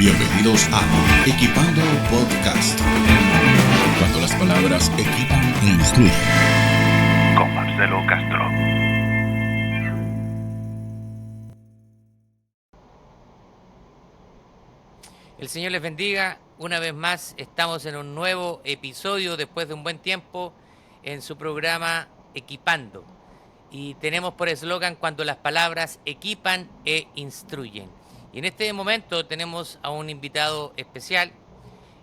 Bienvenidos a Equipando Podcast. Cuando las palabras equipan e instruyen. Con Marcelo Castro. El Señor les bendiga. Una vez más estamos en un nuevo episodio después de un buen tiempo en su programa Equipando. Y tenemos por eslogan cuando las palabras equipan e instruyen. Y en este momento tenemos a un invitado especial.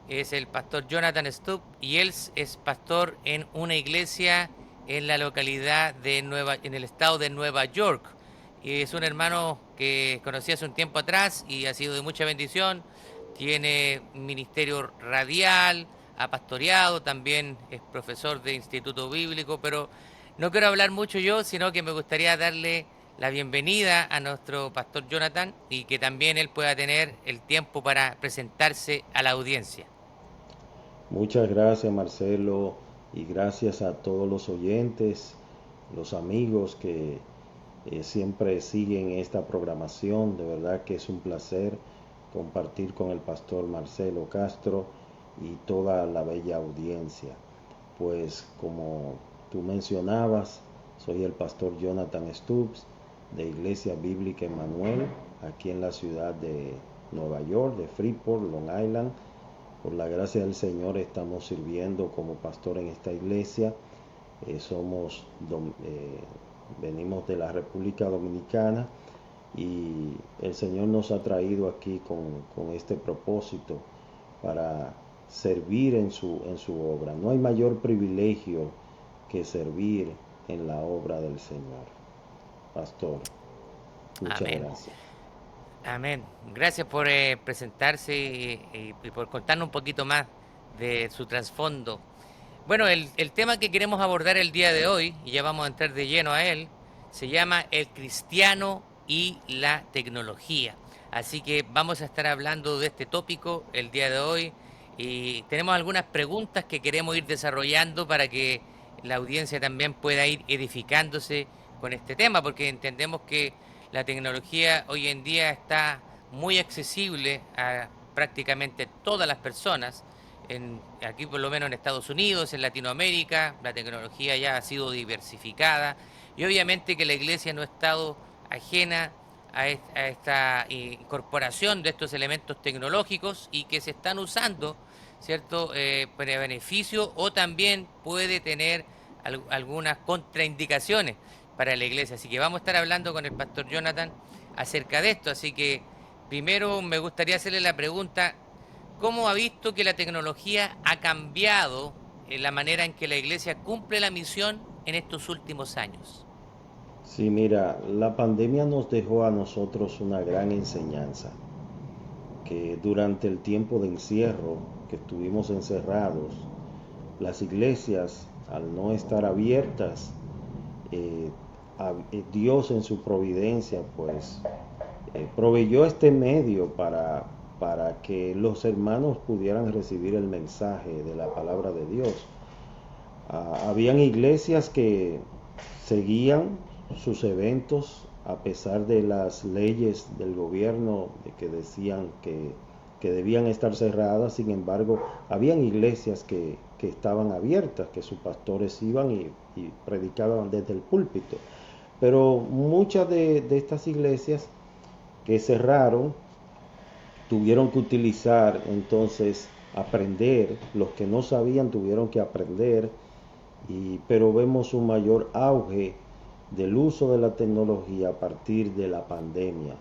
Es el pastor Jonathan Stubb y él es pastor en una iglesia en la localidad en el estado de Nueva York. Y es un hermano que conocí hace un tiempo atrás y ha sido de mucha bendición. Tiene un ministerio radial, ha pastoreado, también es profesor de instituto bíblico, pero no quiero hablar mucho yo, sino que me gustaría darle la bienvenida a nuestro pastor Jonathan y que también él pueda tener el tiempo para presentarse a la audiencia. Muchas gracias, Marcelo, y gracias a todos los oyentes, los amigos que siempre siguen esta programación. De verdad que es un placer compartir con el pastor Marcelo Castro y toda la bella audiencia. Pues como tú mencionabas, soy el pastor Jonathan Stubb de Iglesia Bíblica Emmanuel, aquí en la ciudad de Nueva York, de Freeport, Long Island. Por la gracia del Señor estamos sirviendo como pastor en esta iglesia. Venimos de la República Dominicana y el Señor nos ha traído aquí con este propósito para servir en su obra. No hay mayor privilegio que servir en la obra del Señor. Pastor, muchas gracias. Amén. Gracias por presentarse y por contarnos un poquito más de su trasfondo. Bueno, el tema que queremos abordar el día de hoy, y ya vamos a entrar de lleno a él, se llama El cristiano y la tecnología. Así que vamos a estar hablando de este tópico el día de hoy y tenemos algunas preguntas que queremos ir desarrollando para que la audiencia también pueda ir edificándose con este tema, porque entendemos que la tecnología hoy en día está muy accesible a prácticamente todas las personas. Aquí por lo menos en Estados Unidos, en Latinoamérica, la tecnología ya ha sido diversificada y obviamente que la iglesia no ha estado ajena a esta incorporación de estos elementos tecnológicos y que se están usando, ¿cierto?, para beneficio o también puede tener algunas contraindicaciones para la iglesia. Así que vamos a estar hablando con el pastor Jonathan acerca de esto. Así que primero me gustaría hacerle la pregunta: ¿cómo ha visto que la tecnología ha cambiado la manera en que la iglesia cumple la misión en estos últimos años? Sí, mira, la pandemia nos dejó a nosotros una gran enseñanza, que durante el tiempo de encierro, que estuvimos encerrados, las iglesias, al no estar abiertas, Dios en su providencia, pues, proveyó este medio para que los hermanos pudieran recibir el mensaje de la palabra de Dios. Habían iglesias que seguían sus eventos a pesar de las leyes del gobierno que decían que debían estar cerradas. Sin embargo, habían iglesias que estaban abiertas, que sus pastores iban y predicaban desde el púlpito. Pero muchas de estas iglesias que cerraron tuvieron que utilizar, entonces, aprender. Los que no sabían tuvieron que aprender, pero vemos un mayor auge del uso de la tecnología a partir de la pandemia.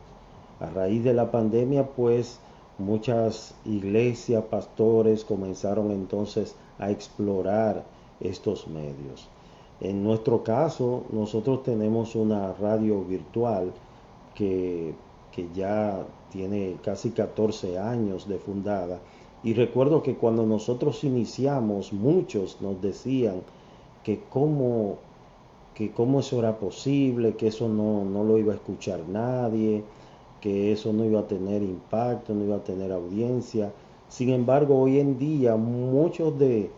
A raíz de la pandemia, pues, muchas iglesias, pastores comenzaron entonces a explorar estos medios. En nuestro caso, nosotros tenemos una radio virtual que ya tiene casi 14 años de fundada, y recuerdo que cuando nosotros iniciamos, muchos nos decían que cómo eso era posible, que eso no lo iba a escuchar nadie, que eso no iba a tener impacto, no iba a tener audiencia. Sin embargo, hoy en día muchos de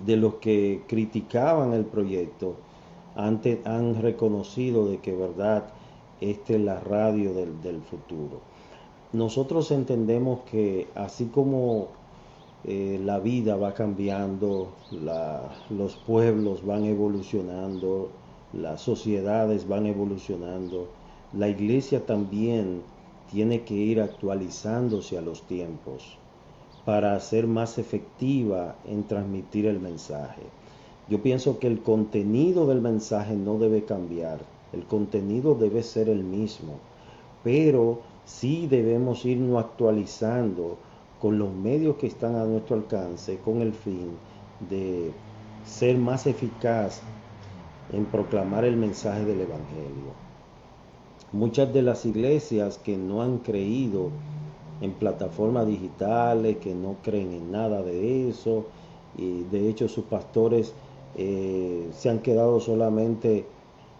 los que criticaban el proyecto han reconocido de que verdad esta es la radio del futuro. nosotros entendemos que así como la vida va cambiando, los pueblos van evolucionando, las sociedades van evolucionando, la iglesia también tiene que ir actualizándose a los tiempos para ser más efectiva en transmitir el mensaje. Yo pienso que el contenido del mensaje no debe cambiar, el contenido debe ser el mismo, pero sí debemos irnos actualizando con los medios que están a nuestro alcance con el fin de ser más eficaz en proclamar el mensaje del Evangelio. Muchas de las iglesias que no han creído en plataformas digitales, que no creen en nada de eso, y de hecho sus pastores se han quedado solamente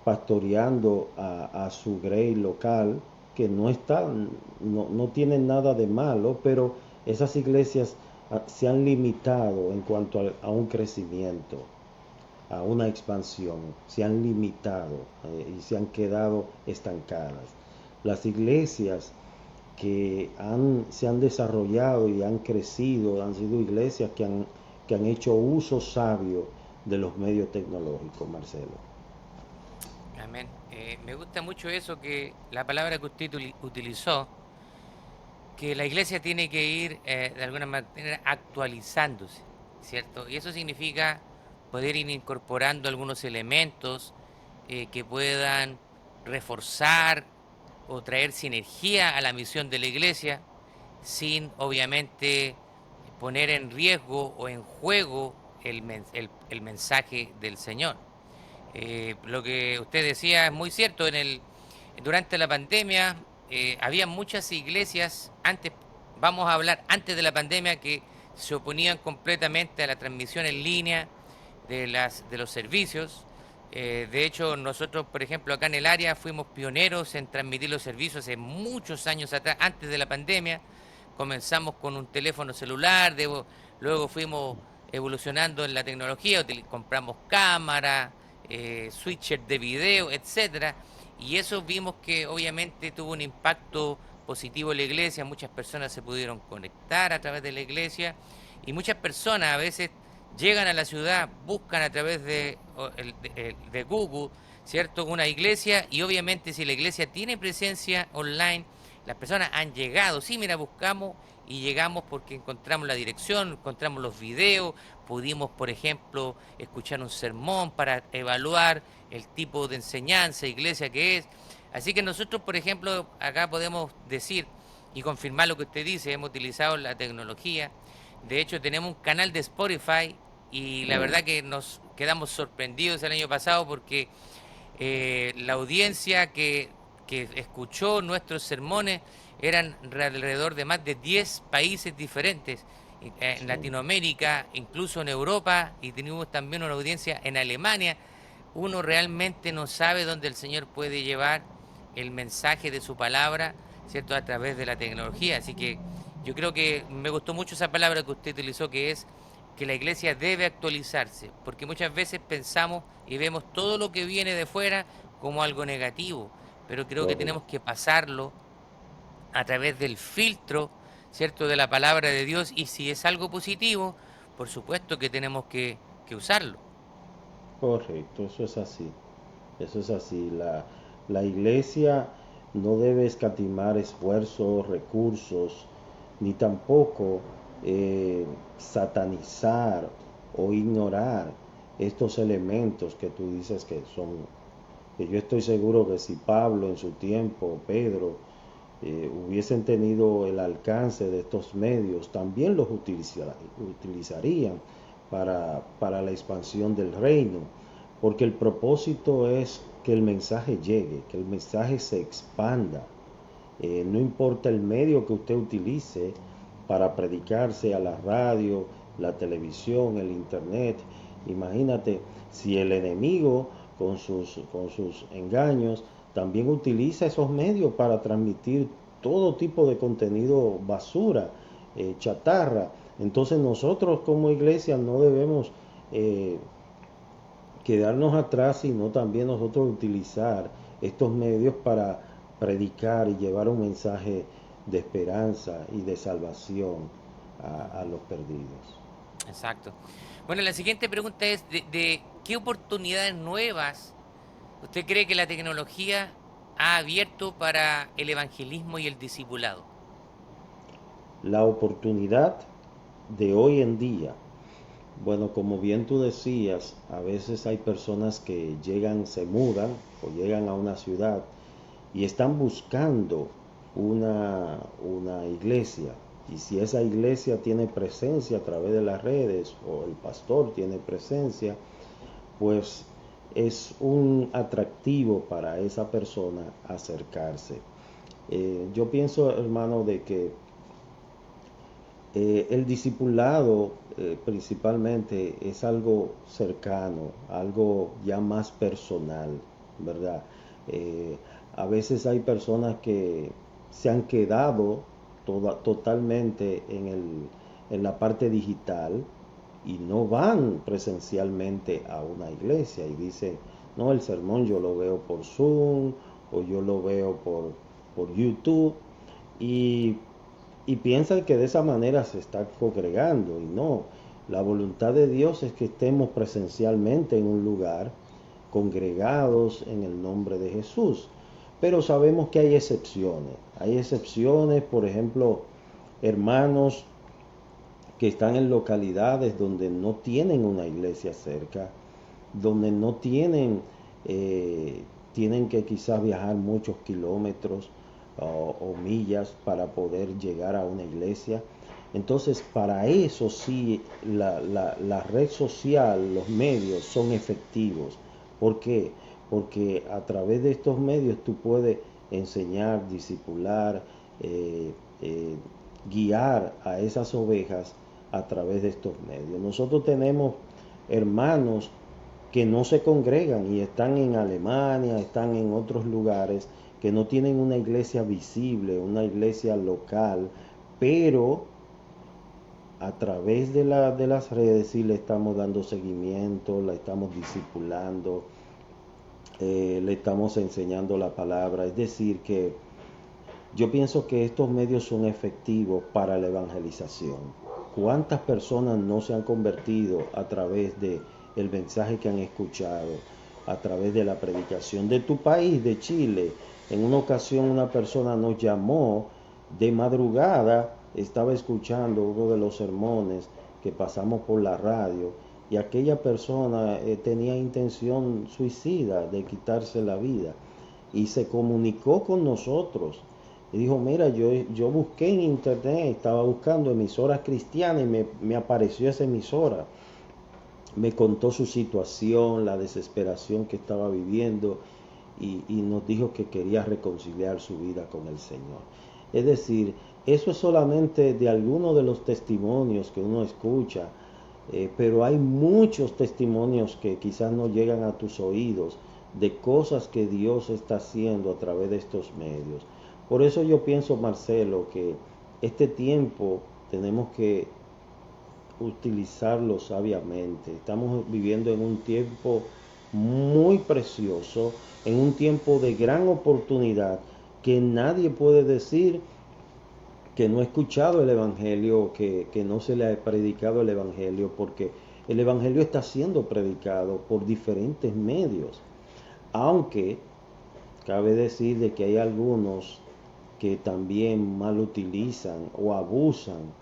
pastoreando a su grey local, que no tienen nada de malo, pero esas iglesias se han limitado en cuanto a un crecimiento, a una expansión, se han limitado y se han quedado estancadas. Las iglesias que se han desarrollado y han crecido han sido iglesias que han hecho uso sabio de los medios tecnológicos, Marcelo. Amén. Me gusta mucho eso, que la palabra que usted utilizó, que la iglesia tiene que ir de alguna manera actualizándose, ¿cierto? Y eso significa poder ir incorporando algunos elementos que puedan reforzar o traer sinergia a la misión de la iglesia, sin obviamente poner en riesgo o en juego el mensaje del Señor. Lo que usted decía es muy cierto. Durante la pandemia había muchas iglesias, vamos a hablar antes de la pandemia, que se oponían completamente a la transmisión en línea de los servicios. De hecho, nosotros, por ejemplo, acá en el área fuimos pioneros en transmitir los servicios hace muchos años atrás, antes de la pandemia. Comenzamos con un teléfono celular, luego fuimos evolucionando en la tecnología, compramos cámaras, switcher de video, etcétera, y eso vimos que obviamente tuvo un impacto positivo en la iglesia. Muchas personas se pudieron conectar a través de la iglesia, y muchas personas a veces llegan a la ciudad, buscan a través de Google, ¿cierto?, una iglesia, y obviamente si la iglesia tiene presencia online, las personas han llegado. Sí, mira, buscamos y llegamos porque encontramos la dirección, encontramos los videos, pudimos, por ejemplo, escuchar un sermón para evaluar el tipo de enseñanza, iglesia que es. Así que nosotros, por ejemplo, acá podemos decir y confirmar lo que usted dice, hemos utilizado la tecnología. De hecho, tenemos un canal de Spotify y la verdad que nos quedamos sorprendidos el año pasado porque la audiencia que escuchó nuestros sermones eran alrededor de más de 10 países diferentes, en Sí. Latinoamérica, incluso en Europa, y tenemos también una audiencia en Alemania. Uno realmente no sabe dónde el Señor puede llevar el mensaje de su palabra, ¿cierto?, a través de la tecnología. Así que yo creo que me gustó mucho esa palabra que usted utilizó, que es que la iglesia debe actualizarse, porque muchas veces pensamos y vemos todo lo que viene de fuera como algo negativo, pero creo que tenemos Correcto. que pasarlo a través del filtro, ¿cierto?, de la palabra de Dios, y si es algo positivo, por supuesto que tenemos que usarlo. Correcto, eso es así. Eso es así. La iglesia no debe escatimar esfuerzos, recursos, ni tampoco satanizar o ignorar estos elementos que tú dices que yo estoy seguro que si Pablo en su tiempo, Pedro, hubiesen tenido el alcance de estos medios, también los utilizarían para la expansión del reino, porque el propósito es que el mensaje llegue, que el mensaje se expanda. No importa el medio que usted utilice para predicarse, a la radio, la televisión, el internet. Imagínate si el enemigo con sus engaños también utiliza esos medios para transmitir todo tipo de contenido basura, chatarra. Entonces nosotros como iglesia no debemos quedarnos atrás, sino también nosotros utilizar estos medios para predicar y llevar un mensaje de esperanza y de salvación a los perdidos. Exacto. Bueno, la siguiente pregunta es de qué oportunidades nuevas usted cree que la tecnología ha abierto para el evangelismo y el discipulado. La oportunidad de hoy en día, bueno, como bien tú decías, a veces hay personas que llegan, se mudan o llegan a una ciudad y están buscando una iglesia. Y si esa iglesia tiene presencia a través de las redes o el pastor tiene presencia, pues es un atractivo para esa persona acercarse. Yo pienso, hermano, de que el discipulado principalmente es algo cercano, algo ya más personal, ¿verdad? A veces hay personas que se han quedado totalmente en la parte digital y no van presencialmente a una iglesia y dicen, no, el sermón yo lo veo por Zoom o yo lo veo por YouTube y piensan que de esa manera se está congregando y no, la voluntad de Dios es que estemos presencialmente en un lugar, congregados en el nombre de Jesús. Pero sabemos que hay excepciones, por ejemplo, hermanos que están en localidades donde no tienen una iglesia cerca, donde no tienen que quizás viajar muchos kilómetros o millas para poder llegar a una iglesia. Entonces, para eso sí, la red social, los medios son efectivos. ¿Por qué? Porque a través de estos medios tú puedes enseñar, discipular, guiar a esas ovejas a través de estos medios. Nosotros tenemos hermanos que no se congregan y están en Alemania, están en otros lugares, que no tienen una iglesia visible, una iglesia local, pero a través de las redes sí le estamos dando seguimiento, la estamos discipulando, le estamos enseñando la palabra. Es decir, que yo pienso que estos medios son efectivos para la evangelización. ¿Cuántas personas no se han convertido a través de el mensaje que han escuchado, a través de la predicación de tu país, de Chile? En una ocasión una persona nos llamó de madrugada, estaba escuchando uno de los sermones que pasamos por la radio y aquella persona tenía intención suicida de quitarse la vida y se comunicó con nosotros y dijo, mira, yo busqué en internet, estaba buscando emisoras cristianas y me apareció esa emisora. Me contó su situación, la desesperación que estaba viviendo y nos dijo que quería reconciliar su vida con el Señor. Es decir, eso es solamente de algunos de los testimonios que uno escucha, pero hay muchos testimonios que quizás no llegan a tus oídos de cosas que Dios está haciendo a través de estos medios. Por eso yo pienso, Marcelo, que este tiempo tenemos que utilizarlo sabiamente. Estamos viviendo en un tiempo muy precioso, en un tiempo de gran oportunidad, que nadie puede decir que no ha escuchado el Evangelio, que no se le ha predicado el Evangelio, porque el Evangelio está siendo predicado por diferentes medios. Aunque cabe decir de que hay algunos que también mal utilizan o abusan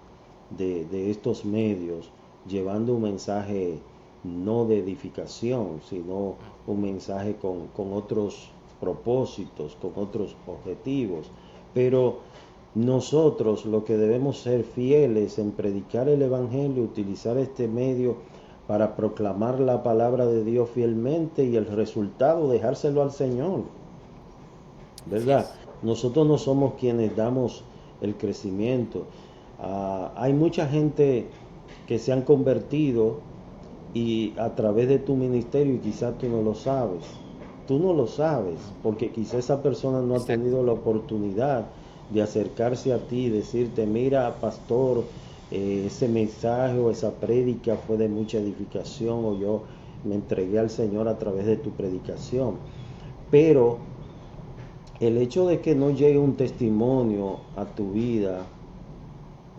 de estos medios, llevando un mensaje no de edificación, sino un mensaje con otros propósitos, con otros objetivos. Pero nosotros lo que debemos ser fieles en predicar el Evangelio, utilizar este medio para proclamar la palabra de Dios fielmente y el resultado dejárselo al Señor, ¿verdad? Nosotros no somos quienes damos el crecimiento. Hay mucha gente que se han convertido y a través de tu ministerio y quizás tú no lo sabes. Tú no lo sabes porque quizás esa persona no ha tenido la oportunidad de acercarse a ti y decirte, mira, pastor, ese mensaje o esa prédica fue de mucha edificación o yo me entregué al Señor a través de tu predicación. Pero el hecho de que no llegue un testimonio a tu vida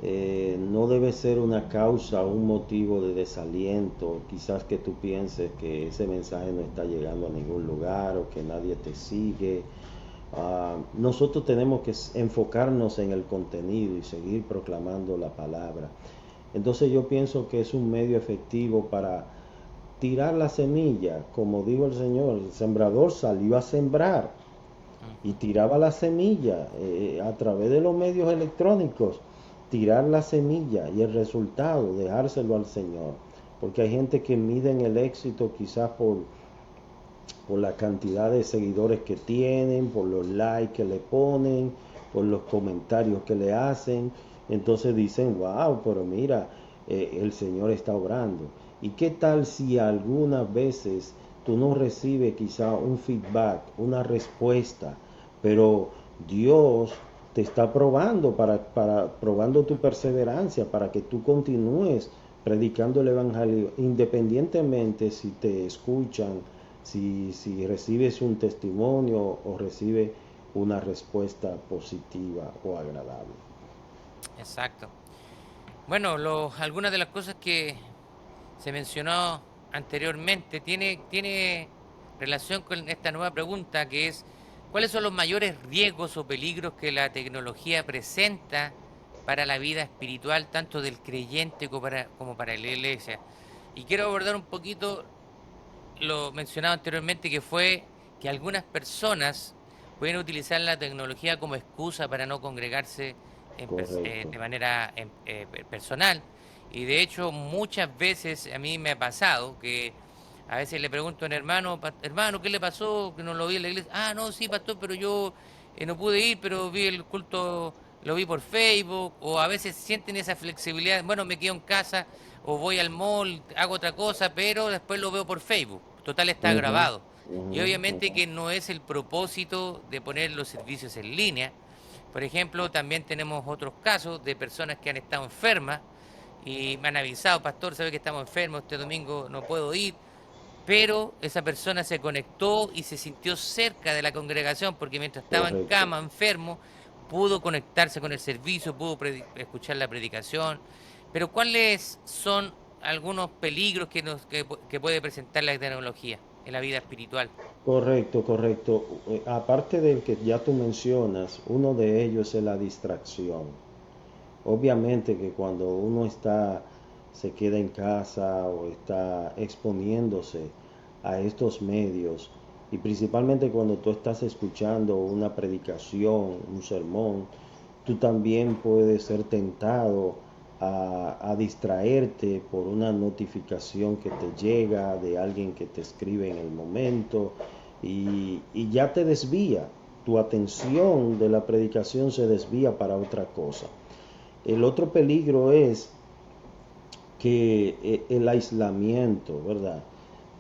no debe ser una causa, un motivo de desaliento. Quizás que tú pienses que ese mensaje no está llegando a ningún lugar o que nadie te sigue. Nosotros tenemos que enfocarnos en el contenido y seguir proclamando la palabra. Entonces yo pienso que es un medio efectivo para tirar la semilla. Como dijo el Señor, el sembrador salió a sembrar y tiraba la semilla a través de los medios electrónicos, tirar la semilla y el resultado, dejárselo al Señor. Porque hay gente que miden el éxito quizás por la cantidad de seguidores que tienen, por los likes que le ponen, por los comentarios que le hacen. Entonces dicen, wow, pero mira, el Señor está obrando. ¿Y qué tal si algunas veces tú no recibes quizá un feedback, una respuesta, pero Dios te está probando probando tu perseverancia para que tú continúes predicando el evangelio, independientemente si te escuchan, si recibes un testimonio o recibes una respuesta positiva o agradable? Exacto. Bueno, algunas de las cosas que se mencionó anteriormente tiene relación con esta nueva pregunta que es, ¿cuáles son los mayores riesgos o peligros que la tecnología presenta para la vida espiritual, tanto del creyente como para la iglesia? Y quiero abordar un poquito lo mencionado anteriormente, que fue que algunas personas pueden utilizar la tecnología como excusa para no congregarse Correcto. de manera personal. Y de hecho, muchas veces a mí me ha pasado que a veces le pregunto a un hermano, hermano, ¿qué le pasó? Que no lo vi en la iglesia. Ah, no, sí, pastor, pero yo no pude ir, pero vi el culto, lo vi por Facebook. O a veces sienten esa flexibilidad, bueno, me quedo en casa o voy al mall, hago otra cosa, pero después lo veo por Facebook. Total, está Ujú, grabado. Y ujú, obviamente ujú. que no es el propósito de poner los servicios en línea. Por ejemplo, también tenemos otros casos de personas que han estado enfermas y me han avisado, pastor, sabe que estamos enfermos, este domingo no puedo ir, pero esa persona se conectó y se sintió cerca de la congregación porque mientras estaba en Correcto. cama, enfermo, pudo conectarse con el servicio, pudo escuchar la predicación. Pero ¿cuáles son algunos peligros que puede presentar la tecnología en la vida espiritual? Correcto, correcto. Aparte del que ya tú mencionas, uno de ellos es la distracción. Obviamente que cuando uno se queda en casa o está exponiéndose a estos medios, y principalmente cuando tú estás escuchando una predicación, un sermón, tú también puedes ser tentado a distraerte por una notificación que te llega de alguien que te escribe en el momento y ya te desvía. Tu atención de la predicación se desvía para otra cosa. El otro peligro es que el aislamiento, ¿verdad?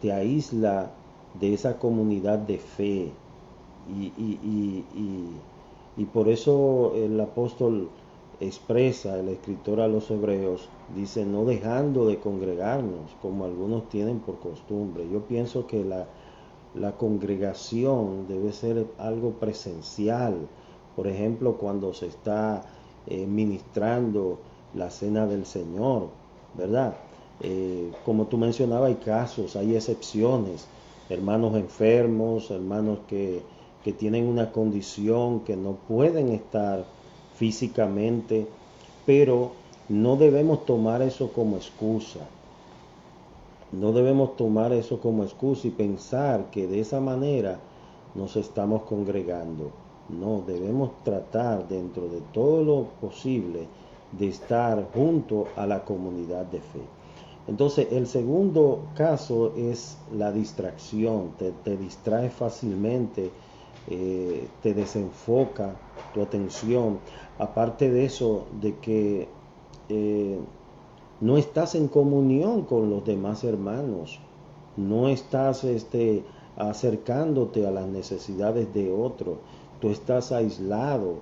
Te aísla de esa comunidad de fe y por eso el apóstol expresa, el escritor a los hebreos, dice, no dejando de congregarnos como algunos tienen por costumbre. Yo pienso que la congregación debe ser algo presencial. Por ejemplo, cuando se está ministrando la cena del Señor, ¿verdad? Como tú mencionabas, hay casos, hay excepciones, hermanos enfermos, hermanos que tienen una condición que no pueden estar físicamente, pero no debemos tomar eso como excusa. No debemos tomar eso como excusa y pensar que de esa manera nos estamos congregando. No, debemos tratar dentro de todo lo posible de estar junto a la comunidad de fe. Entonces, el segundo caso es la distracción. Te distrae fácilmente, te desenfoca tu atención. Aparte de eso, de que eh, no estás en comunión con los demás hermanos, no estás acercándote a las necesidades de otro, tú estás aislado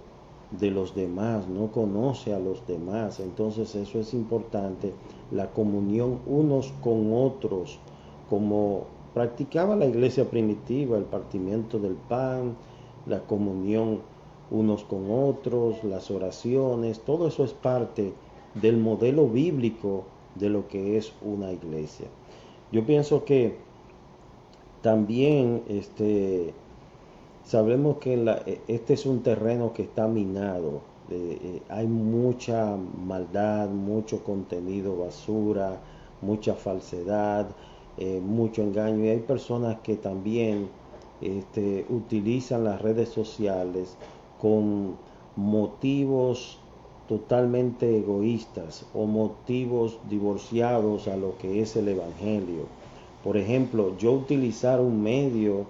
de los demás, no conoce a los demás. Entonces eso es importante, la comunión unos con otros, como practicaba la iglesia primitiva, el partimiento del pan, la comunión unos con otros, las oraciones, todo eso es parte del modelo bíblico de lo que es una iglesia. Yo pienso que también sabemos que este es un terreno que está minado. Hay mucha maldad, mucho contenido basura, mucha falsedad, mucho engaño. Y hay personas que también utilizan las redes sociales con motivos totalmente egoístas o motivos divorciados a lo que es el Evangelio. Por ejemplo, yo utilizar un medio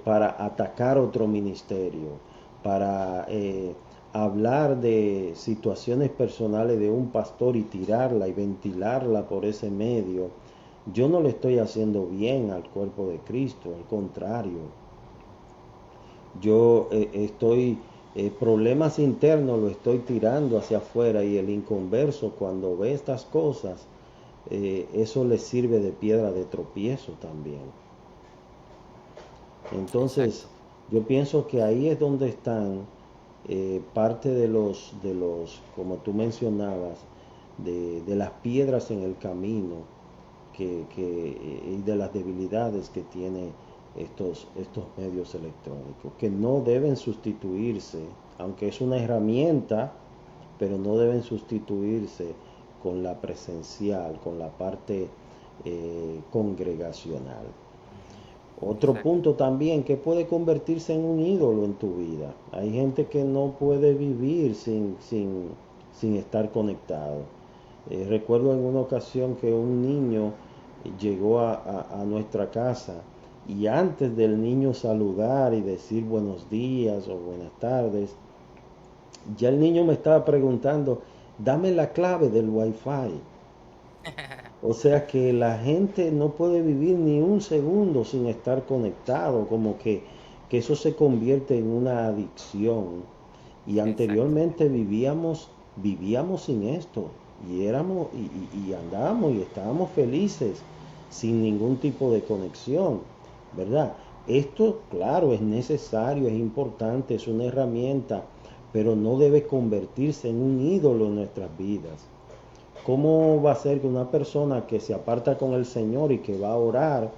para atacar otro ministerio, para hablar de situaciones personales de un pastor y tirarla y ventilarla por ese medio, yo no le estoy haciendo bien al cuerpo de Cristo, al contrario. Yo problemas internos lo estoy tirando hacia afuera, y el inconverso cuando ve estas cosas, eso le sirve de piedra de tropiezo también. Entonces, Exacto. yo pienso que ahí es donde están parte de como tú mencionabas, de las piedras en el camino y de las debilidades que tiene estos medios electrónicos, que no deben sustituirse, aunque es una herramienta, pero no deben sustituirse con la presencial, con la parte congregacional. Otro Exacto. punto también, que puede convertirse en un ídolo en tu vida. Hay gente que no puede vivir sin estar conectado. Recuerdo en una ocasión que un niño llegó a nuestra casa, y antes del niño saludar y decir buenos días o buenas tardes, ya el niño me estaba preguntando, dame la clave del wifi. O sea que la gente no puede vivir ni un segundo sin estar conectado, como que eso se convierte en una adicción. Y Exacto. anteriormente vivíamos sin esto, y y andábamos y estábamos felices sin ningún tipo de conexión, ¿verdad? Esto, claro, es necesario, es importante, es una herramienta, pero no debe convertirse en un ídolo en nuestras vidas. ¿Cómo va a ser que una persona que se aparta con el Señor y que va a orar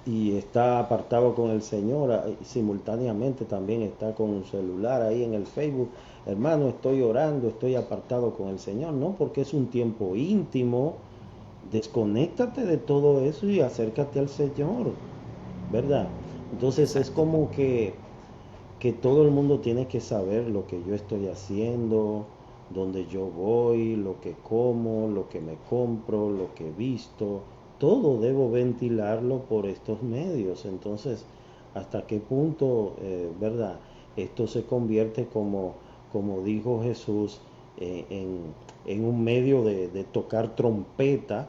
y está apartado con el Señor, simultáneamente también está con un celular ahí en el Facebook? Hermano, estoy orando, estoy apartado con el Señor. No, porque es un tiempo íntimo. Desconéctate de todo eso y acércate al Señor, ¿verdad? Entonces es Exacto. como que todo el mundo tiene que saber lo que yo estoy haciendo, dónde yo voy, lo que como, lo que me compro, lo que he visto. Todo debo ventilarlo por estos medios. Entonces, ¿hasta qué punto, verdad? Esto se convierte, como dijo Jesús, en un medio de tocar trompeta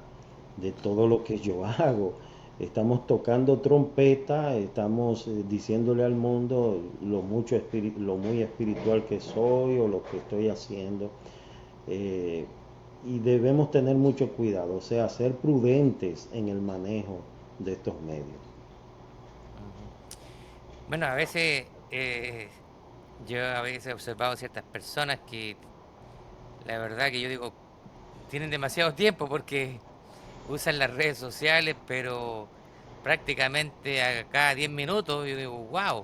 de todo lo que yo hago. Estamos tocando trompeta, estamos diciéndole al mundo lo muy espiritual que soy o lo que estoy haciendo. eh, y debemos tener mucho cuidado, o sea, ser prudentes en el manejo de estos medios. Ujú. Bueno, a veces yo a veces he observado ciertas personas que la verdad que yo digo, tienen demasiado tiempo porque usan las redes sociales, pero prácticamente a cada 10 minutos. Yo digo, wow,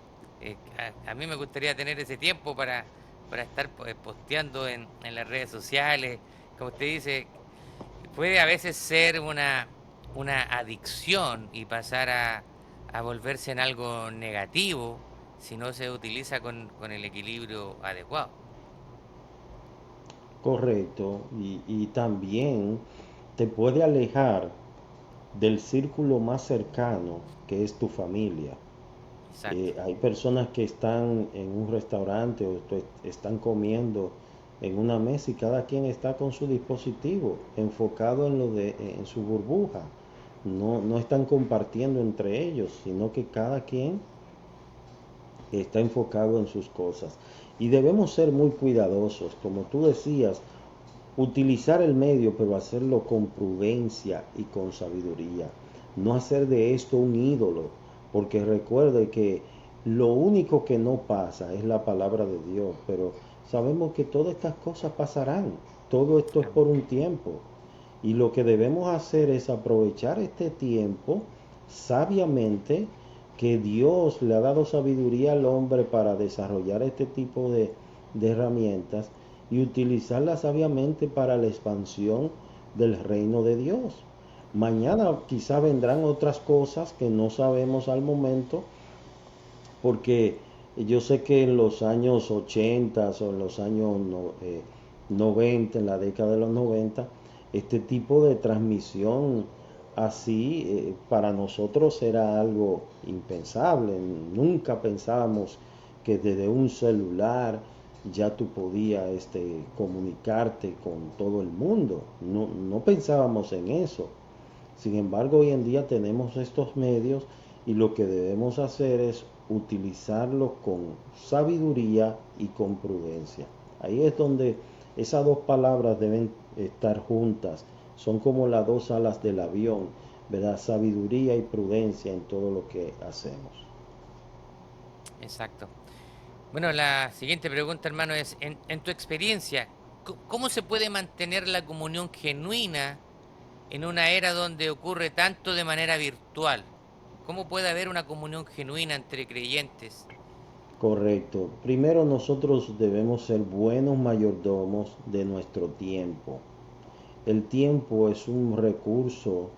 a mí me gustaría tener ese tiempo para estar posteando en las redes sociales. Como usted dice, puede a veces ser una adicción y pasar a volverse en algo negativo si no se utiliza con el equilibrio adecuado. Correcto, y también te puede alejar del círculo más cercano, que es tu familia. Exacto. Hay personas que están en un restaurante o están comiendo en una mesa, y cada quien está con su dispositivo, enfocado en su burbuja. No están compartiendo entre ellos, sino que cada quien está enfocado en sus cosas. Y debemos ser muy cuidadosos, como tú decías, utilizar el medio, pero hacerlo con prudencia y con sabiduría. No hacer de esto un ídolo, porque recuerde que Lo único que no pasa es la palabra de Dios, pero sabemos que todas estas cosas pasarán. Todo esto es por un tiempo. Y lo que debemos hacer es aprovechar este tiempo sabiamente, que Dios le ha dado sabiduría al hombre para desarrollar este tipo de herramientas, y utilizarlas sabiamente para la expansión del reino de Dios. Mañana quizá vendrán otras cosas que no sabemos al momento, porque yo sé que en los años 80 o en los años 90, en la década de los 90, este tipo de transmisión así para nosotros era algo impensable. Nunca pensábamos que desde un celular ya tú podías comunicarte con todo el mundo. No pensábamos en eso. Sin embargo, hoy en día tenemos estos medios, y lo que debemos hacer es utilizarlos con sabiduría y con prudencia. Ahí es donde esas dos palabras deben estar juntas. Son como las dos alas del avión, ¿verdad? Sabiduría y prudencia en todo lo que hacemos. Exacto. Bueno, la siguiente pregunta, hermano, es, en tu experiencia, ¿cómo se puede mantener la comunión genuina en una era donde ocurre tanto de manera virtual? ¿Cómo puede haber una comunión genuina entre creyentes? Correcto. Primero, nosotros debemos ser buenos mayordomos de nuestro tiempo. El tiempo es un recurso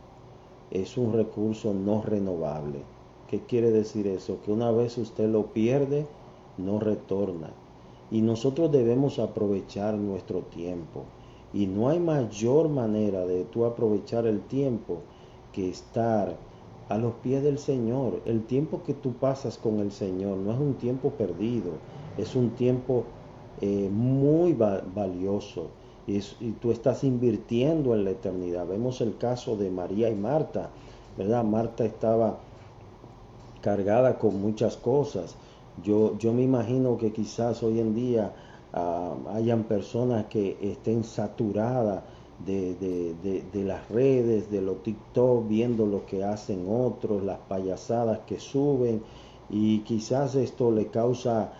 no renovable. ¿Qué quiere decir eso? Que una vez usted lo pierde, no retorna. Y nosotros debemos aprovechar nuestro tiempo. Y no hay mayor manera de tú aprovechar el tiempo que estar a los pies del Señor. El tiempo que tú pasas con el Señor no es un tiempo perdido, es un tiempo muy valioso. Y tú estás invirtiendo en la eternidad. Vemos el caso de María y Marta, ¿verdad? Marta estaba cargada con muchas cosas. Yo me imagino que quizás hoy en día hayan personas que estén saturadas de las redes, de los TikTok, viendo lo que hacen otros, las payasadas que suben, y quizás esto le causa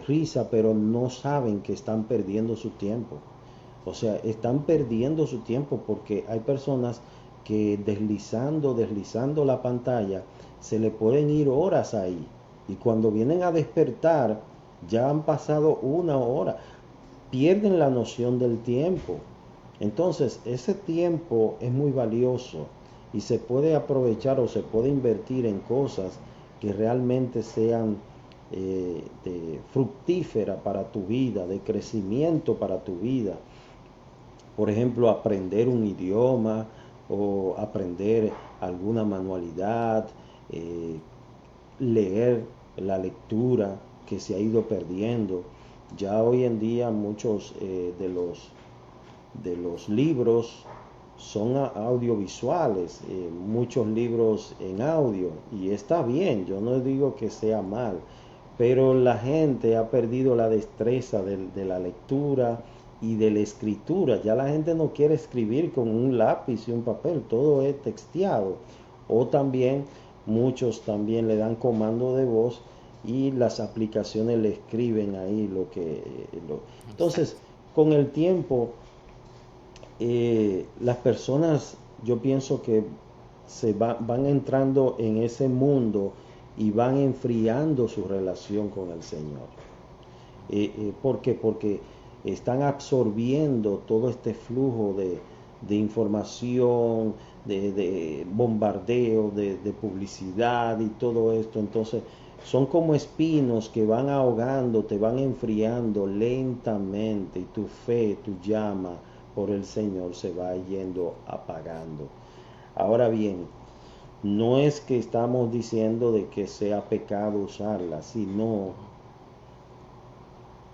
risa, pero no saben que están perdiendo su tiempo. O sea, están perdiendo su tiempo, porque hay personas que deslizando la pantalla, se le pueden ir horas ahí. Y cuando vienen a despertar, ya han pasado una hora. Pierden la noción del tiempo. Entonces, ese tiempo es muy valioso y se puede aprovechar o se puede invertir en cosas que realmente sean fructíferas para tu vida, de crecimiento para tu vida. Por ejemplo, aprender un idioma o aprender alguna manualidad, leer la lectura que se ha ido perdiendo. Ya hoy en día muchos de los libros son audiovisuales, muchos libros en audio, y está bien, yo no digo que sea mal, pero la gente ha perdido la destreza de la lectura y de la escritura. Ya la gente no quiere escribir con un lápiz y un papel, todo es texteado. O también muchos también le dan comando de voz y las aplicaciones le escriben ahí Entonces, con el tiempo, las personas, yo pienso que van entrando en ese mundo y van enfriando su relación con el Señor. ¿Por qué? Porque están absorbiendo todo este flujo de información, de bombardeo, de publicidad y todo esto. Entonces son como espinos que van ahogando, te van enfriando lentamente, y tu fe, tu llama por el Señor se va yendo apagando. Ahora bien, no es que estamos diciendo de que sea pecado usarla, sino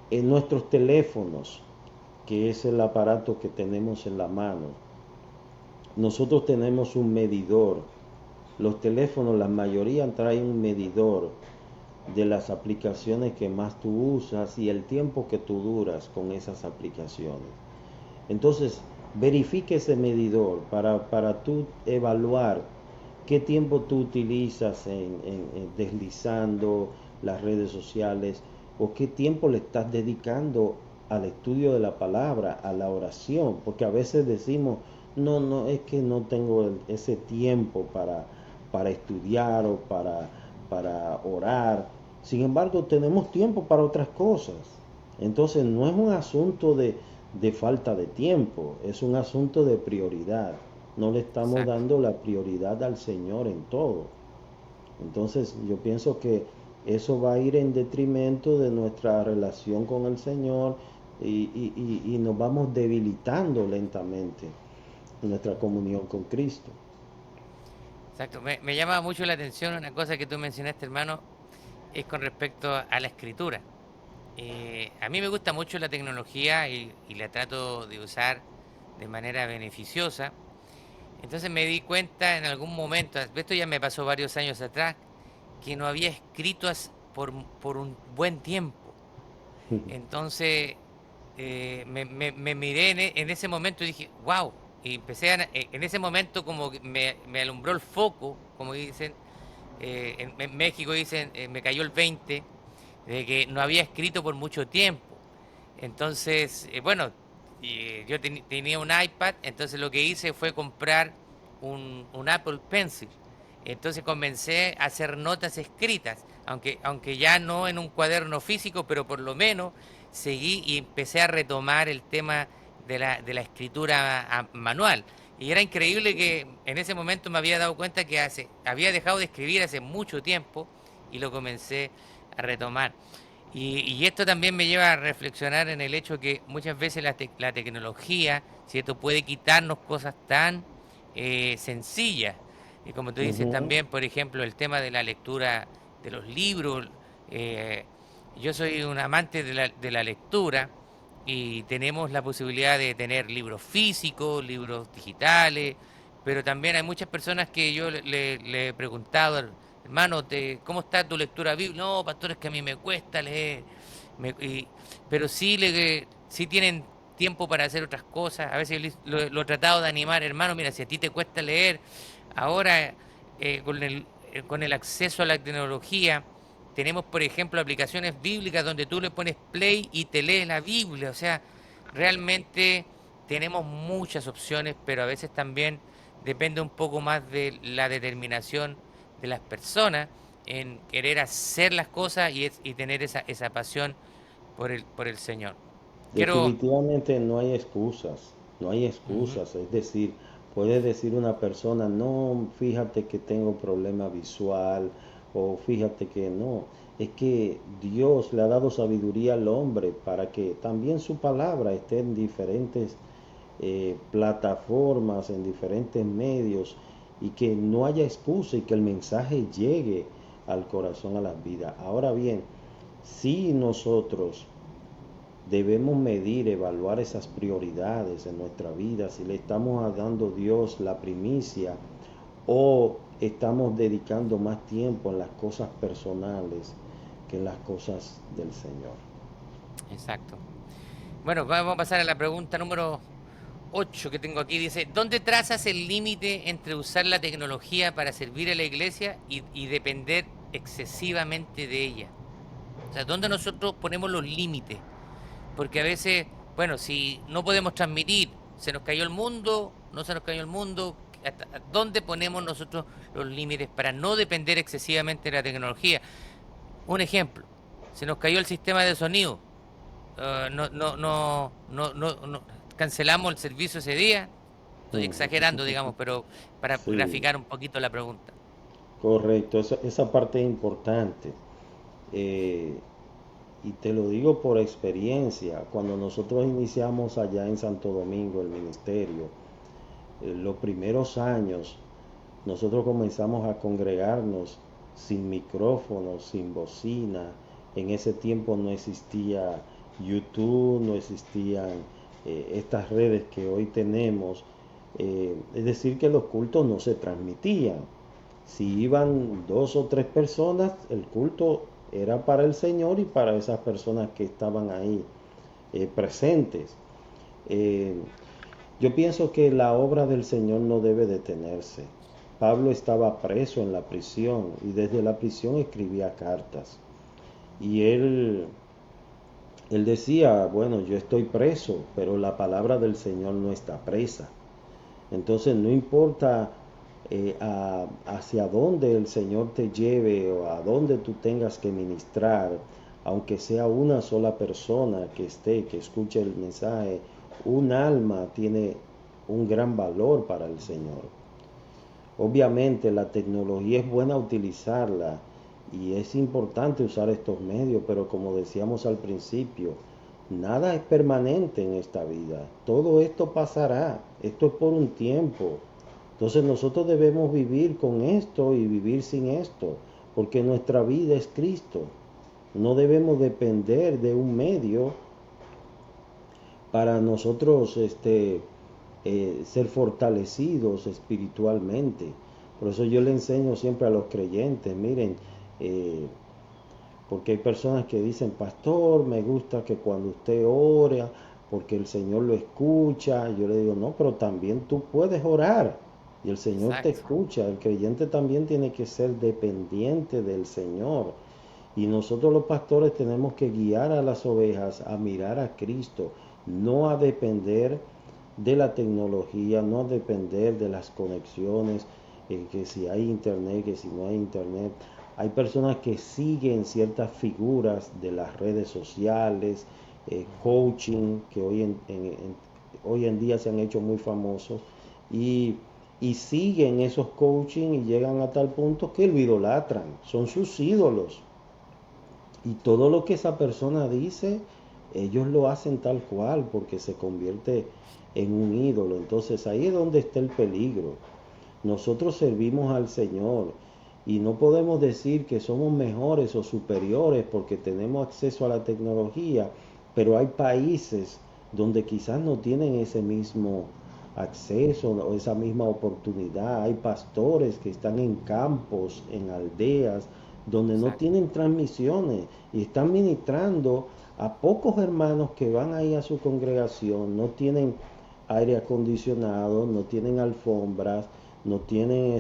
en nuestros teléfonos, que es el aparato que tenemos en la mano. Nosotros tenemos un medidor. Los teléfonos, la mayoría traen un medidor de las aplicaciones que más tú usas y el tiempo que tú duras con esas aplicaciones. Entonces, verifique ese medidor para tú evaluar qué tiempo tú utilizas en deslizando las redes sociales, o qué tiempo le estás dedicando al estudio de la palabra, a la oración, porque a veces decimos, no, es que no tengo ese tiempo para estudiar o para orar. Sin embargo, tenemos tiempo para otras cosas. Entonces, no es un asunto de falta de tiempo, es un asunto de prioridad. No le estamos Exacto. dando la prioridad al Señor en todo. Entonces, yo pienso que eso va a ir en detrimento de nuestra relación con el Señor y nos vamos debilitando lentamente en nuestra comunión con Cristo. Exacto. Me llama mucho la atención una cosa que tú mencionaste, hermano, es con respecto a la escritura. A mí me gusta mucho la tecnología y la trato de usar de manera beneficiosa. Entonces me di cuenta en algún momento, esto ya me pasó varios años atrás, que no había escrito por un buen tiempo. Entonces me miré en ese momento y dije, wow. Y empecé en ese momento como que me alumbró el foco, como dicen, en México dicen, me cayó el 20 de que no había escrito por mucho tiempo. Entonces, bueno, yo tenía un iPad, entonces lo que hice fue comprar un Apple Pencil. Entonces comencé a hacer notas escritas, aunque ya no en un cuaderno físico, pero por lo menos seguí y empecé a retomar el tema de la escritura manual. Y era increíble que en ese momento me había dado cuenta que había dejado de escribir hace mucho tiempo y lo comencé a retomar. Y esto también me lleva a reflexionar en el hecho que muchas veces la tecnología, ¿cierto?, puede quitarnos cosas tan sencillas. Y como tú dices Ujú. también, por ejemplo, el tema de la lectura de los libros. eh, yo soy un amante de la lectura y tenemos la posibilidad de tener libros físicos, libros digitales, pero también hay muchas personas que yo le he preguntado, hermano, ¿cómo está tu lectura bíblica? No, pastor, es que a mí me cuesta leer, pero sí tienen tiempo para hacer otras cosas. A veces lo he tratado de animar, hermano, mira, si a ti te cuesta leer, ahora con el acceso a la tecnología, tenemos, por ejemplo, aplicaciones bíblicas donde tú le pones play y te lee la Biblia. O sea, realmente tenemos muchas opciones, pero a veces también depende un poco más de la determinación de las personas en querer hacer las cosas y tener esa pasión por el Señor. Quiero... Definitivamente no hay excusas, no hay Ujú. excusas. Es decir, puede decir una persona, no, fíjate que tengo problema visual, o fíjate que no. Es que Dios le ha dado sabiduría al hombre para que también su palabra esté en diferentes plataformas, en diferentes medios, y que no haya excusa y que el mensaje llegue al corazón, a las vidas. Ahora bien, si nosotros debemos medir, evaluar esas prioridades en nuestra vida, si le estamos dando a Dios la primicia o estamos dedicando más tiempo en las cosas personales que en las cosas del Señor. Exacto. Bueno, vamos a pasar a la pregunta número 8 que tengo aquí. Dice, ¿dónde trazas el límite entre usar la tecnología para servir a la iglesia y depender excesivamente de ella? O sea, ¿dónde nosotros ponemos los límites? Porque a veces, bueno, si no podemos transmitir, se nos cayó el mundo, no se nos cayó el mundo, ¿dónde ponemos nosotros los límites para no depender excesivamente de la tecnología? Un ejemplo, se nos cayó el sistema de sonido, no, cancelamos el servicio ese día. Estoy exagerando, digamos, pero para Sí, graficar un poquito la pregunta. correcto, esa parte es importante. Eh, y te lo digo por experiencia, cuando nosotros iniciamos allá en Santo Domingo el ministerio, los primeros años nosotros comenzamos a congregarnos sin micrófonos, sin bocina. En ese tiempo no existía YouTube, no existían estas redes que hoy tenemos. Es decir, que los cultos no se transmitían. Si iban dos o tres personas, el culto era para el Señor y para esas personas que estaban ahí presentes. Eh, yo pienso que la obra del Señor no debe detenerse. Pablo estaba preso en la prisión y desde la prisión escribía cartas. Y él decía, bueno, yo estoy preso, pero la palabra del Señor no está presa. Entonces no importa hacia dónde el Señor te lleve o a dónde tú tengas que ministrar, aunque sea una sola persona que esté, que escuche el mensaje, un alma tiene un gran valor para el Señor. Obviamente la tecnología es buena utilizarla y es importante usar estos medios, pero como decíamos al principio, nada es permanente en esta vida. Todo esto pasará. Esto es por un tiempo. Entonces nosotros debemos vivir con esto y vivir sin esto, porque nuestra vida es Cristo. No debemos depender de un medio para nosotros ser fortalecidos espiritualmente. Por eso yo le enseño siempre a los creyentes, miren, eh, porque hay personas que dicen, pastor, me gusta que cuando usted ora, porque el Señor lo escucha. Yo le digo, no, pero también tú puedes orar y el Señor te Exacto. escucha. El creyente también tiene que ser dependiente del Señor. Y nosotros los pastores tenemos que guiar a las ovejas a mirar a Cristo, no a depender de la tecnología, no a depender de las conexiones, que si hay internet, que si no hay internet. Hay personas que siguen ciertas figuras de las redes sociales, coaching, que hoy en día se han hecho muy famosos, y, y siguen esos coaching y llegan a tal punto que lo idolatran, son sus ídolos. Y todo lo que esa persona dice, ellos lo hacen tal cual porque se convierte en un ídolo. Entonces ahí es donde está el peligro. Nosotros servimos al Señor y no podemos decir que somos mejores o superiores porque tenemos acceso a la tecnología, pero hay países donde quizás no tienen ese mismo acceso o esa misma oportunidad. Hay pastores que están en campos, en aldeas, donde no Exacto. tienen transmisiones y están ministrando a pocos hermanos que van ahí a su congregación, no tienen aire acondicionado, no tienen alfombras, no tienen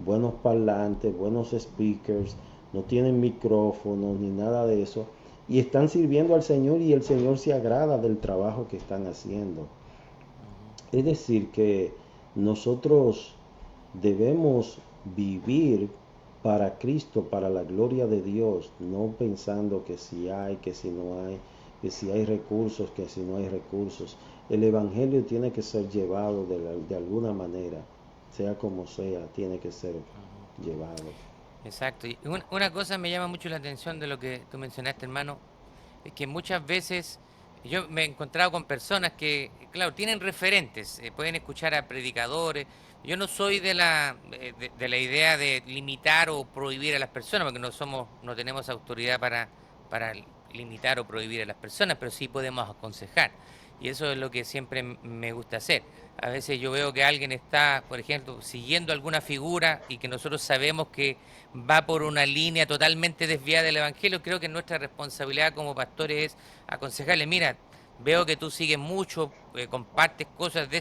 buenos parlantes, buenos speakers, no tienen micrófonos ni nada de eso, y están sirviendo al Señor y el Señor se agrada del trabajo que están haciendo. Ujú. Es decir, que nosotros debemos vivir para Cristo, para la gloria de Dios, no pensando que si hay, que si no hay, que si hay recursos, que si no hay recursos. El Evangelio tiene que ser llevado de alguna manera, sea como sea, tiene que ser Ujú. llevado. Exacto. Y una cosa me llama mucho la atención de lo que tú mencionaste, hermano, es que muchas veces yo me he encontrado con personas que, claro, tienen referentes, pueden escuchar a predicadores. Yo no soy de la idea de limitar o prohibir a las personas, porque no tenemos autoridad para limitar o prohibir a las personas, pero sí podemos aconsejar. Y eso es lo que siempre me gusta hacer. A veces yo veo que alguien está, por ejemplo, siguiendo alguna figura y que nosotros sabemos que va por una línea totalmente desviada del Evangelio. Creo que nuestra responsabilidad como pastores es aconsejarle, mira, veo que tú sigues mucho, compartes cosas de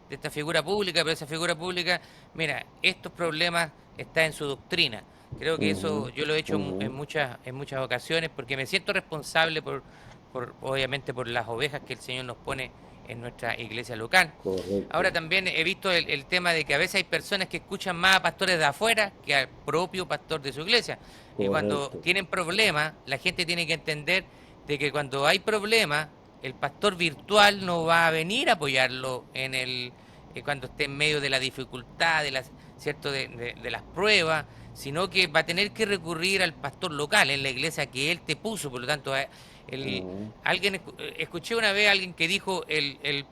esta figura pública, pero esa figura pública, mira, estos problemas están en su doctrina. Creo que Ujú, eso yo lo he hecho ujú, en muchas ocasiones porque me siento responsable obviamente, por las ovejas que el Señor nos pone en nuestra iglesia local. correcto. Ahora también he visto el tema de que a veces hay personas que escuchan más a pastores de afuera que al propio pastor de su iglesia. Y cuando Correcto. tienen problemas, la gente tiene que entender de que cuando hay problemas, el pastor virtual no va a venir a apoyarlo cuando esté en medio de la dificultad, ¿cierto? De las pruebas, sino que va a tener que recurrir al pastor local en la iglesia que él te puso. Por lo tanto, el, Ujú, escuché una vez a alguien que dijo el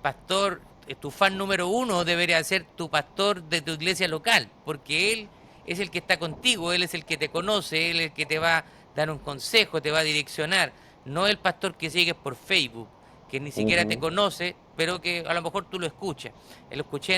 pastor, tu fan número uno debería ser tu pastor de tu iglesia local, porque él es el que está contigo, él es el que te conoce, él es el que te va a dar un consejo, te va a direccionar, no el pastor que sigues por Facebook, que ni siquiera te ujú, conoce, pero que a lo mejor tú lo escuchas. Lo escuché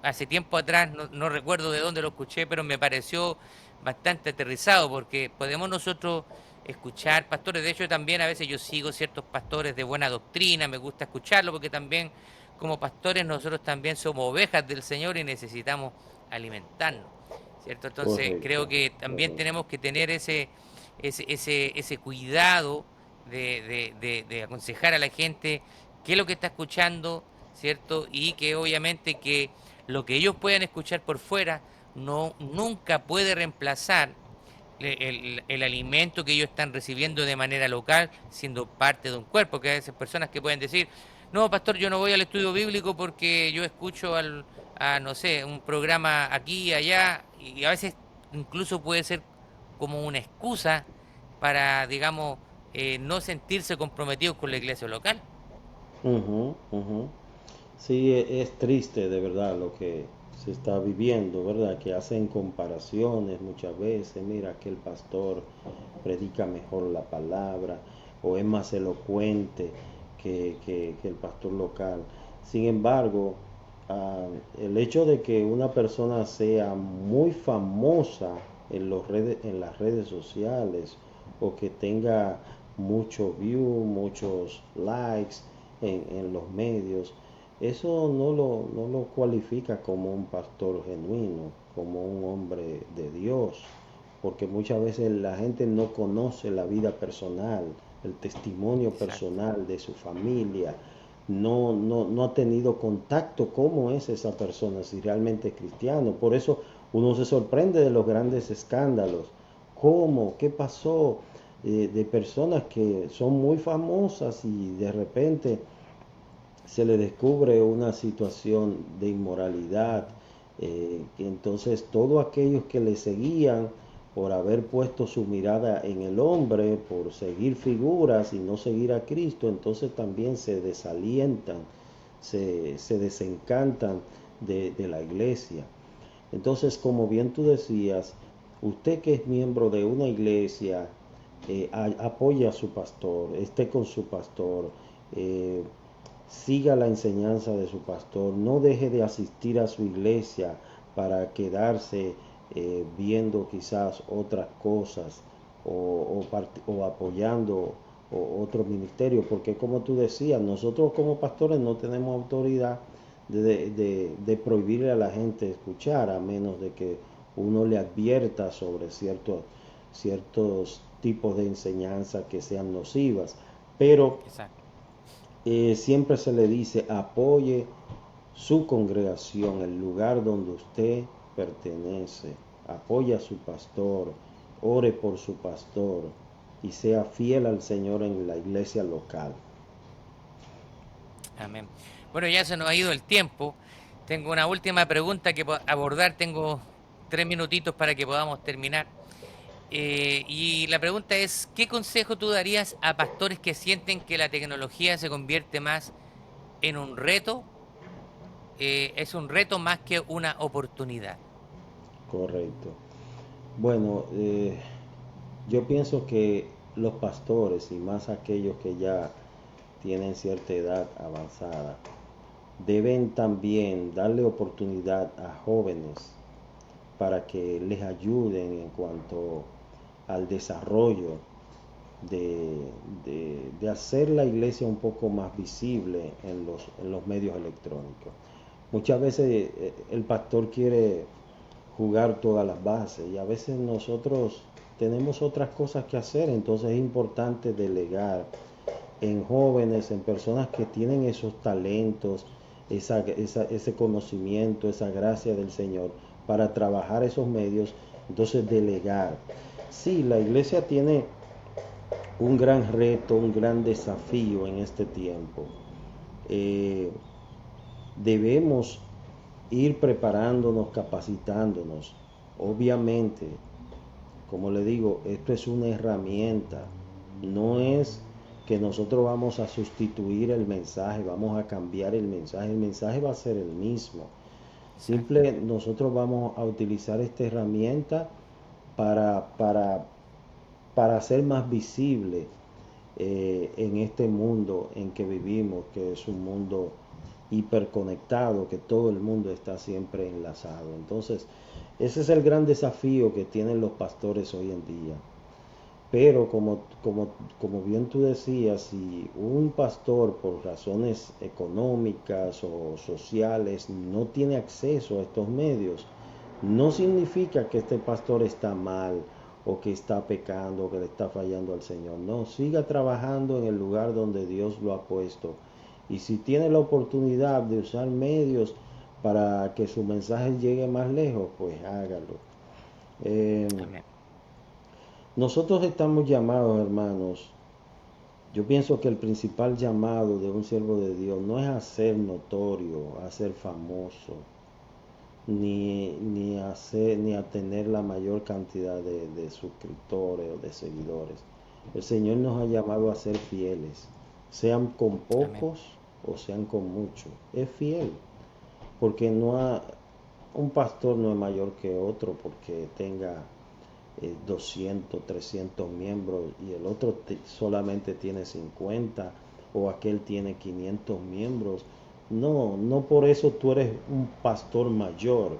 hace tiempo atrás, no recuerdo de dónde lo escuché, pero me pareció bastante aterrizado, porque podemos nosotros escuchar pastores. De hecho, también a veces yo sigo ciertos pastores de buena doctrina, me gusta escucharlo, porque también como pastores nosotros también somos ovejas del Señor y necesitamos alimentarnos. ¿cierto? Entonces creo Correcto, que también correcto. tenemos que tener ese cuidado de aconsejar a la gente qué es lo que está escuchando, ¿cierto? Y que obviamente que lo que ellos puedan escuchar por fuera nunca puede reemplazar el alimento que ellos están recibiendo de manera local, siendo parte de un cuerpo, que hay veces personas que pueden decir, no, pastor, yo no voy al estudio bíblico porque yo escucho no sé, un programa aquí y allá, y a veces incluso puede ser como una excusa para, digamos, no sentirse comprometidos con la iglesia local. Ujú, ujú. Sí, es triste de verdad lo que se está viviendo, ¿verdad? Que hacen comparaciones muchas veces, mira que el pastor predica mejor la palabra o es más elocuente que el pastor local. Sin embargo, ah, el hecho de que una persona sea muy famosa en las redes sociales o que tenga mucho view, muchos likes en los medios, eso no lo cualifica como un pastor genuino, como un hombre de Dios, porque muchas veces la gente no conoce la vida personal, el testimonio Exacto, personal de su familia, no ha tenido contacto cómo es esa persona, si realmente es cristiano. Por eso uno se sorprende de los grandes escándalos. ¿Cómo? ¿Qué pasó? De personas que son muy famosas y de repente se le descubre una situación de inmoralidad, que entonces todos aquellos que le seguían por haber puesto su mirada en el hombre, por seguir figuras y no seguir a Cristo, entonces también se desalientan, se desencantan de la iglesia. Entonces, como bien tú decías, usted que es miembro de una iglesia, apoya a su pastor, esté con su pastor, eh, siga la enseñanza de su pastor, no deje de asistir a su iglesia para quedarse viendo quizás otras cosas o apoyando otro ministerio, porque como tú decías, nosotros como pastores no tenemos autoridad de prohibirle a la gente escuchar, a menos de que uno le advierta sobre ciertos tipos de enseñanza que sean nocivas. Pero exacto. siempre se le dice apoye su congregación, el lugar donde usted pertenece, apoya a su pastor, ore por su pastor y sea fiel al Señor en la iglesia local. Amén. Bueno, ya se nos ha ido el tiempo. Tengo una última pregunta que abordar. Tengo 3 minutitos para que podamos terminar. Y la pregunta es, ¿qué consejo tú darías a pastores que sienten que la tecnología se convierte más en un reto? Es un reto más que una oportunidad. Correcto. Bueno, yo pienso que los pastores y más aquellos que ya tienen cierta edad avanzada deben también darle oportunidad a jóvenes para que les ayuden en cuanto al desarrollo de hacer la iglesia un poco más visible en los medios electrónicos. Muchas veces el pastor quiere jugar todas las bases y a veces nosotros tenemos otras cosas que hacer, entonces es importante delegar en jóvenes, en personas que tienen esos talentos, ese conocimiento, esa gracia del Señor para trabajar esos medios, entonces delegar. Sí, la iglesia tiene un gran reto, un gran desafío en este tiempo. Eh, Debemos ir preparándonos, capacitándonos. Obviamente, como le digo, esto es una herramienta, no es que nosotros vamos a sustituir el mensaje, vamos a cambiar el mensaje va a ser el mismo. Exacto. Simple, nosotros vamos a utilizar esta herramienta para, para, para hacer más visible en este mundo en que vivimos, que es un mundo hiperconectado, que todo el mundo está siempre enlazado. Entonces, ese es el gran desafío que tienen los pastores hoy en día. Pero como bien tú decías, si un pastor por razones económicas o sociales no tiene acceso a estos medios, No significa que este pastor está mal o que está pecando o que le está fallando al Señor. No, siga trabajando en el lugar donde Dios lo ha puesto. Y si tiene la oportunidad de usar medios para que su mensaje llegue más lejos, pues hágalo. Amén. Nosotros estamos llamados, hermanos. Yo pienso que el principal llamado de un siervo de Dios no es a ser notorio, a ser famoso, ni a tener la mayor cantidad de suscriptores o de seguidores. El Señor nos ha llamado a ser fieles, sean con pocos o sean con muchos. Es fiel, porque un pastor no es mayor que otro porque tenga 200, 300 miembros y el otro solamente tiene 50 o aquel tiene 500 miembros. No por eso tú eres un pastor mayor.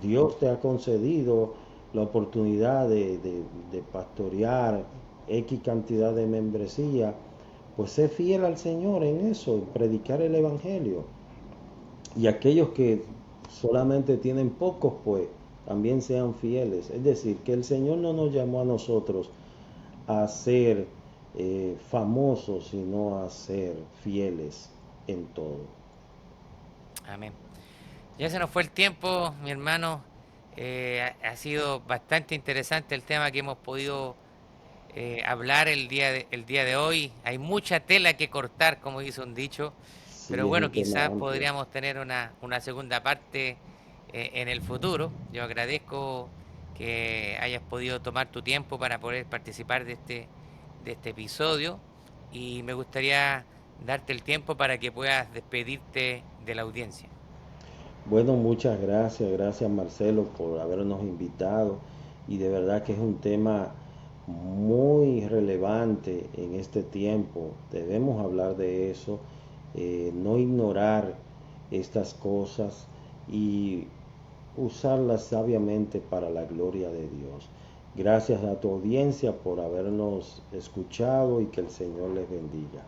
Dios te ha concedido la oportunidad de pastorear X cantidad de membresía, pues sé fiel al Señor en eso, en predicar el Evangelio. Y aquellos que solamente tienen pocos, pues también sean fieles. Es decir, que el Señor no nos llamó a nosotros a ser famosos, sino a ser fieles en todo. Amén. Ya se nos fue el tiempo, mi hermano. Ha sido bastante interesante el tema que hemos podido hablar el día de hoy. Hay mucha tela que cortar, como dice un dicho, Sí, pero es un bueno, tema quizás amplio. podríamos tener una segunda parte en el futuro. Yo agradezco que hayas podido tomar tu tiempo para poder participar de este episodio y me gustaría darte el tiempo para que puedas despedirte de la audiencia. Bueno, muchas gracias Marcelo por habernos invitado y de verdad que es un tema muy relevante en este tiempo. Debemos hablar de eso, no ignorar estas cosas y usarlas sabiamente para la gloria de Dios. Gracias a tu audiencia por habernos escuchado y que el Señor les bendiga.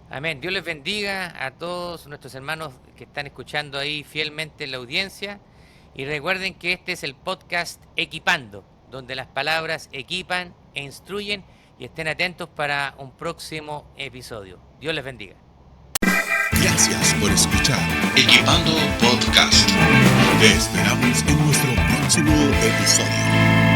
Amén. Dios les bendiga a todos nuestros hermanos que están escuchando ahí fielmente en la audiencia. Y recuerden que este es el podcast Equipando, donde las palabras equipan e instruyen y estén atentos para un próximo episodio. Dios les bendiga. Gracias por escuchar Equipando Podcast. Te esperamos en nuestro próximo episodio.